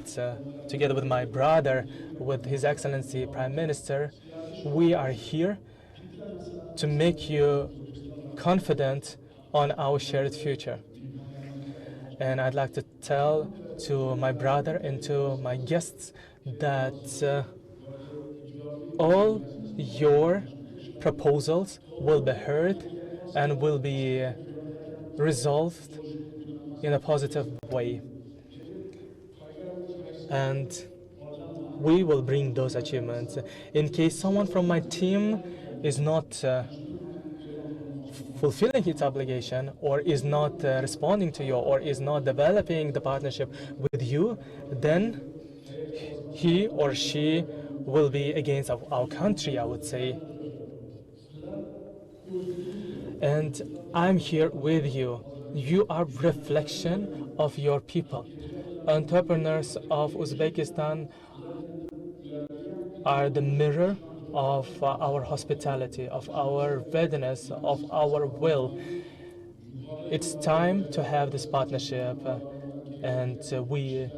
and together with my brother, with His Excellency Prime Minister, we are here to make you confident on our shared future. And I'd like to tell to my brother and to my guests that all your proposals will be heard and will be resolved in a positive way. And we will bring those achievements. In case someone from my team is not fulfilling its obligation or is not responding to you or is not developing the partnership with you, then he or she will be against our country, I would say. And I'm here with you. You are reflection of your people. Entrepreneurs of Uzbekistan are the mirror of our hospitality, of our readiness, of our will. It's time to have this partnership, and we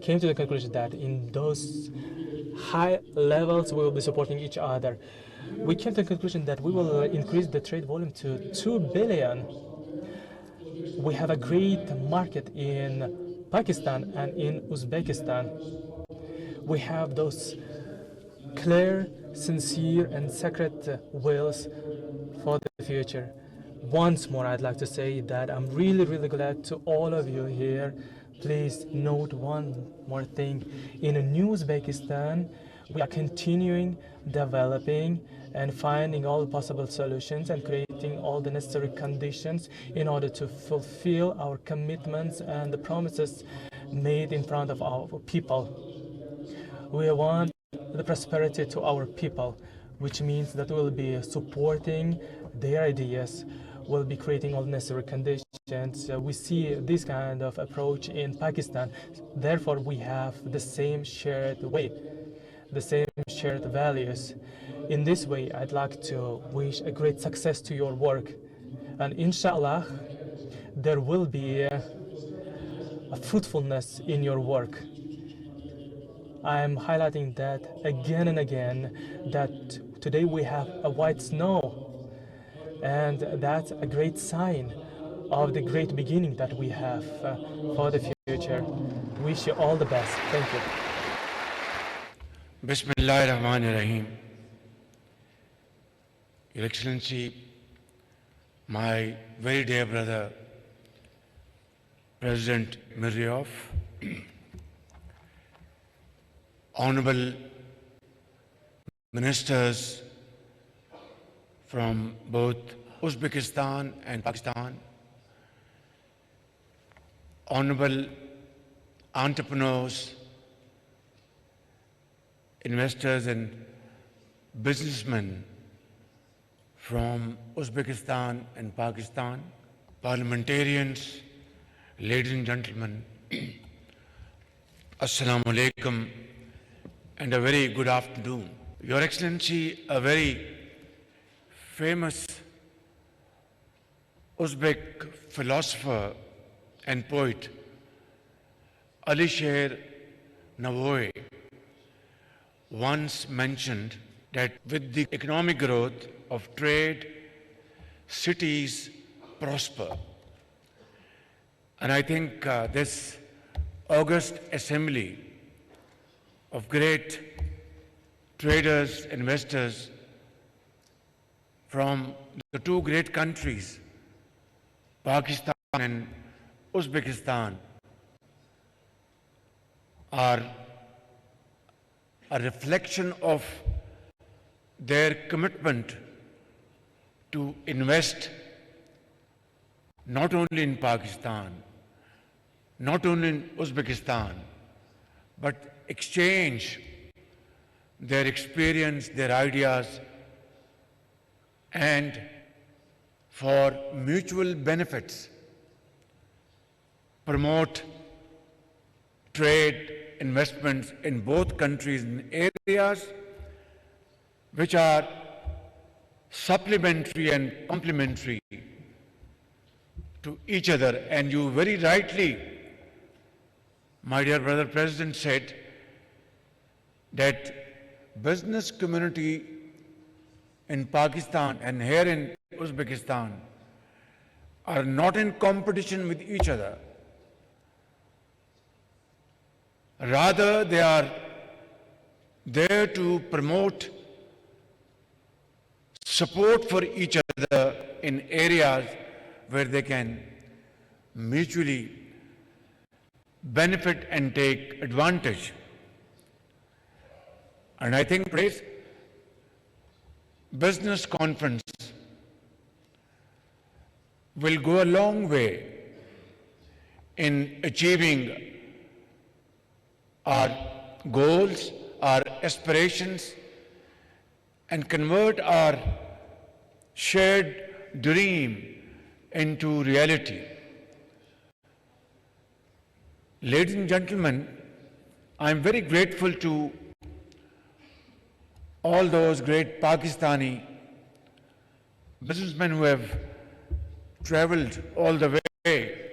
came to the conclusion that in those high levels we will be supporting each other. We came to the conclusion that we will increase the trade volume to 2 billion. We have a great market in Pakistan and in Uzbekistan. We have those clear, sincere, and sacred wills for the future. Once more, I'd like to say that I'm really, really glad to all of you here. Please note one more thing. In a new Uzbekistan, we are continuing developing and finding all possible solutions and creating all the necessary conditions in order to fulfill our commitments and the promises made in front of our people. We want the prosperity to our people, which means that we'll be supporting their ideas, we'll be creating all necessary conditions. We see this kind of approach in Pakistan. Therefore, we have the same shared way, the same shared values. In this way, I'd like to wish a great success to your work. And inshallah, there will be a fruitfulness in your work. I'm highlighting that again and again, that today we have a white snow, and that's a great sign of the great beginning that we have for the future. Wish you all the best. Thank you. Bismillahirrahmanirrahim. Your Excellency, my very dear brother, President Mirziyoyev, Honorable Ministers from both Uzbekistan and Pakistan, Honorable entrepreneurs, investors and businessmen from Uzbekistan and Pakistan, parliamentarians, ladies and gentlemen, Assalamu alaikum and a very good afternoon. Your Excellency, a very famous Uzbek philosopher and poet, Alisher Navoy, once mentioned that with the economic growth of trade, cities prosper. And I think this august assembly of great traders, investors from the two great countries, Pakistan and Uzbekistan, are a reflection of their commitment to invest not only in Pakistan, not only in Uzbekistan, but exchange their experience, their ideas, and for mutual benefits, promote trade, investments in both countries in areas which are supplementary and complementary to each other. And you very rightly my dear brother President said that business community in Pakistan and here in Uzbekistan are not in competition with each other. Rather, they are there to promote support for each other in areas where they can mutually benefit and take advantage. And I think today's business conference will go a long way in achieving our goals, our aspirations, and convert our shared dream into reality. Ladies and gentlemen, I am very grateful to all those great Pakistani businessmen who have traveled all the way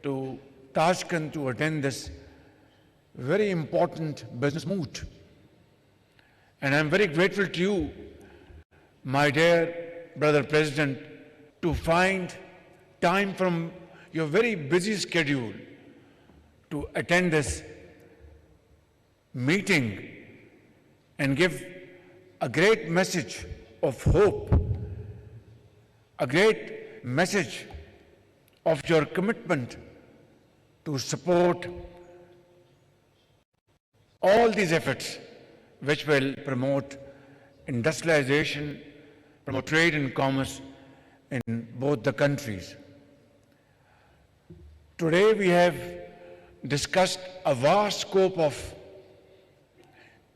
to Tashkent to attend this very important business moot. And I'm very grateful to you, my dear brother President, to find time from your very busy schedule to attend this meeting and give a great message of hope, a great message of your commitment to support all these efforts which will promote industrialization, promote trade and commerce in both the countries. Today we have discussed a vast scope of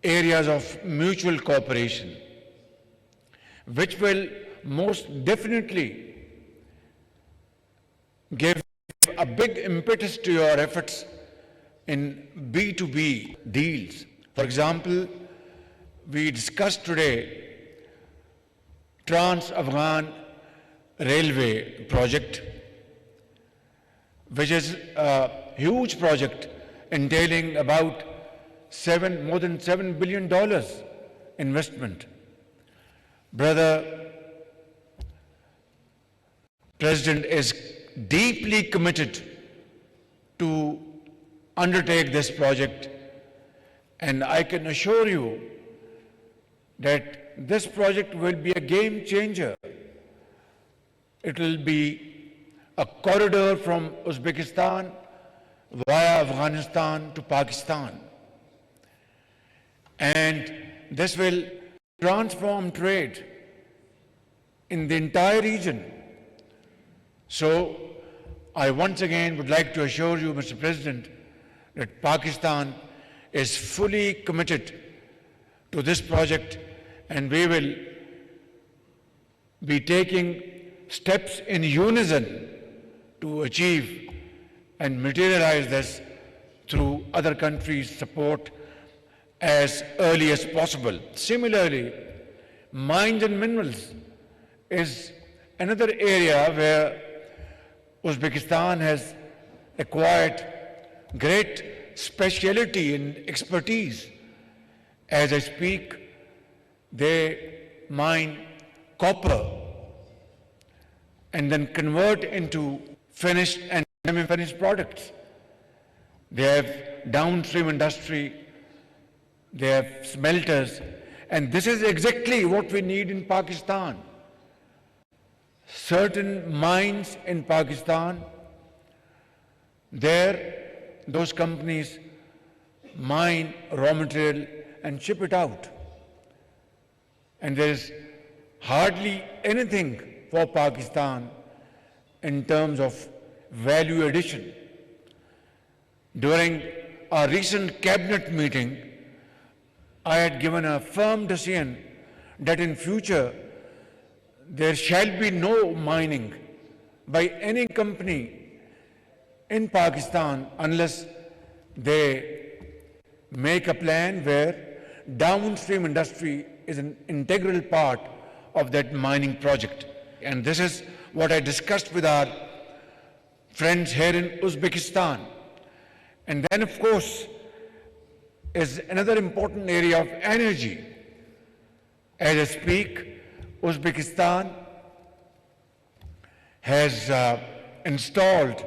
areas of mutual cooperation, which will most definitely give a big impetus to your efforts in B2B deals. For example, we discussed today Trans-Afghan Railway project, which is a huge project entailing about more than $7 billion investment. Brother President is deeply committed to undertake this project, and I can assure you that this project will be a game changer. It will be a corridor from Uzbekistan via Afghanistan to Pakistan. And this will transform trade in the entire region. So I once again would like to assure you, Mr. President, that Pakistan is fully committed to this project, and we will be taking steps in unison to achieve and materialize this through other countries' support as early as possible. Similarly, mines and minerals is another area where Uzbekistan has acquired great speciality and expertise. As I speak, they mine copper and then convert into finished and semi-finished products. They have downstream industry, they have smelters, and this is exactly what we need in Pakistan. Certain mines in Pakistan, those companies mine raw material and ship it out. And there is hardly anything for Pakistan in terms of value addition. During our recent cabinet meeting, I had given a firm decision that in future there shall be no mining by any company in Pakistan unless they make a plan where downstream industry is an integral part of that mining project. And this is what I discussed with our friends here in Uzbekistan. And then, of course, is another important area of energy. As I speak, Uzbekistan has installed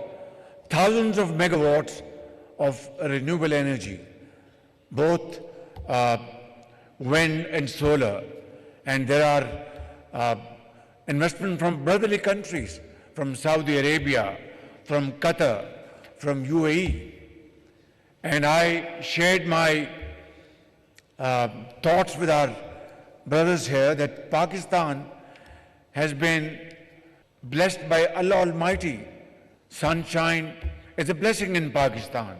thousands of megawatts of renewable energy, both wind and solar. And there are investment from brotherly countries, from Saudi Arabia, from Qatar, from UAE. And I shared my thoughts with our brothers here that Pakistan has been blessed by Allah Almighty. Sunshine is a blessing in Pakistan.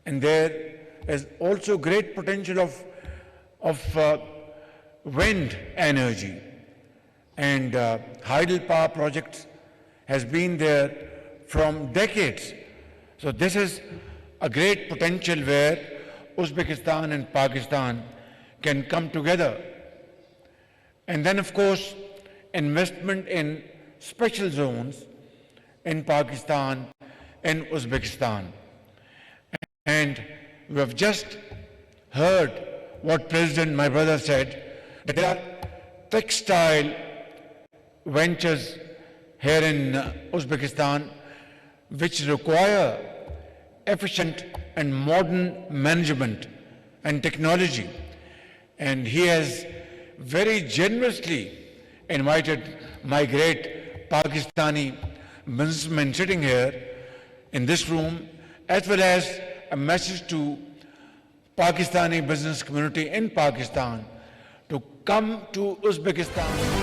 And there is also great potential of wind energy. And hydropower projects has been there from decades. So this is a great potential where Uzbekistan and Pakistan can come together. And then, of course, investment in special zones in Pakistan and Uzbekistan. And we have just heard what President, my brother, said, that there are textile ventures here in Uzbekistan which require efficient and modern management and technology. And he has very generously invited my great Pakistani businessmen sitting here in this room, as well as a message to Pakistani business community in Pakistan to come to Uzbekistan.